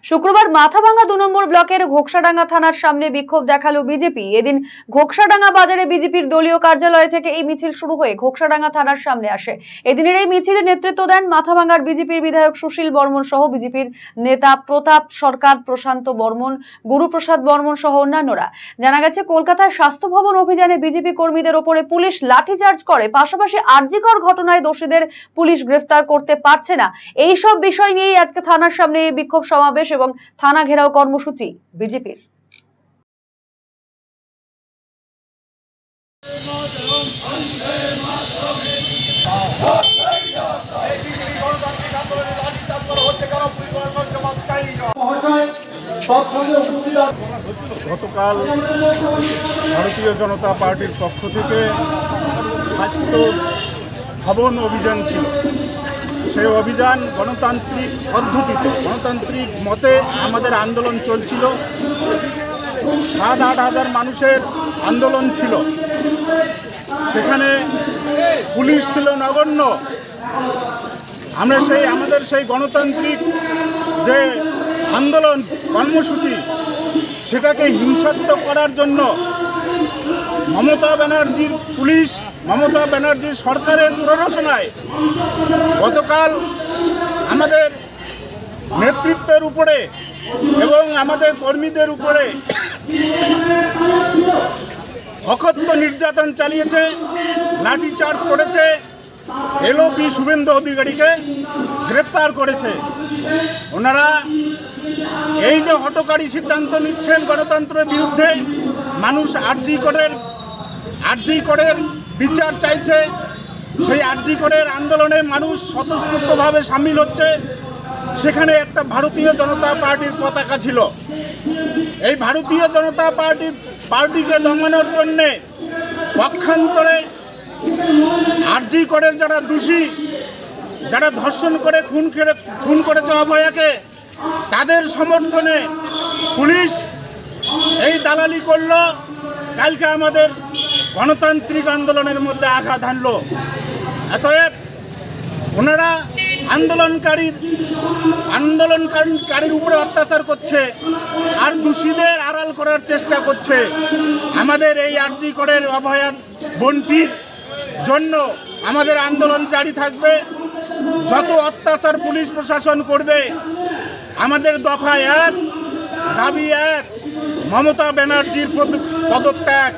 শুক্রবার মাথাভাঙ্গা 2 নম্বর ব্লকের ঘোকসাডাঙ্গা থানার সামনে বিক্ষোভ দেখালো বিজেপি। এদিন ঘোকসাডাঙ্গা বাজারে বিজেপির দলীয় কার্যালয় থেকে এই মিছিল শুরু হয়ে ঘোকসাডাঙ্গা থানার সামনে আসে। এদিনের এই মিছিলে নেতৃত্ব দেন মাথাভাঙ্গার বিজেপির বিধায়ক সুশীল বর্মন সহ বিজেপির নেতা প্রতাপ সরকার, প্রশান্ত বর্মন, গুরুপ্রসাদ বর্মন সহ অন্যান্যরা। জানা গেছে, কলকাতার স্বাস্থ্য ভবন অভিযানে বিজেপি কর্মীদের ওপরে পুলিশ লাঠিচার্জ করে, পাশাপাশি আরজিকর ঘটনায় দোষীদের পুলিশ গ্রেফতার করতে পারছে না। এই সব বিষয় নিয়েই আজকে থানার সামনে এই বিক্ষোভ সমাবেশ এবং থানা ঘেরাও কর্মসূচি বিজেপির। গতকাল ভারতীয় জনতা পার্টির পক্ষ থেকে স্বাস্থ্য ভবন অভিযান ছিল। সেই অভিযান গণতান্ত্রিক পদ্ধতিতে, গণতান্ত্রিক মতে আমাদের আন্দোলন চলছিল। 7-8 হাজার মানুষের আন্দোলন ছিল। সেখানে পুলিশ ছিল নগণ্য। আমরা আমাদের সেই গণতান্ত্রিক যে আন্দোলন কর্মসূচি, সেটাকে হিংসাত্মক করার জন্য মমতা ব্যানার্জির পুলিশ, মমতা ব্যানার্জির সরকারের প্ররোচনায় গতকাল আমাদের নেতৃত্বের উপরে এবং আমাদের কর্মীদের উপরে অকথ্য নির্যাতন চালিয়েছে, লাঠিচার্জ করেছে, এলওপি শুভেন্দু অধিকারীকে গ্রেপ্তার করেছে। ওনারা এই যে হঠকারী সিদ্ধান্ত নিচ্ছেন গণতন্ত্রের বিরুদ্ধে, মানুষ আরজি করের বিচার চাইছে, সেই আরজি করের আন্দোলনে মানুষ স্বতঃস্ফূর্তভাবে সামিল হচ্ছে। সেখানে একটা ভারতীয় জনতা পার্টির পতাকা ছিল। এই ভারতীয় জনতা পার্টিকে দমানোর জন্যে পক্ষান্তরে আরজি করের যারা দোষী, যারা ধর্ষণ করে খুন করেছে অভয়াকে, তাদের সমর্থনে পুলিশ এই দালালি করলো। কালকে আমাদের গণতান্ত্রিক আন্দোলনের মধ্যে আঘাত হানলো। অতএব ওনারা আন্দোলনকারীর উপরে অত্যাচার করছে আর দোষীদের আড়াল করার চেষ্টা করছে। আমাদের এই আরজি করের অভয়া বোনটির জন্য আমাদের আন্দোলন জারি থাকবে। যত অত্যাচার পুলিশ প্রশাসন করবে, আমাদের দফা 1, দাবি 1, মমতা ব্যানার্জির পদত্যাগ।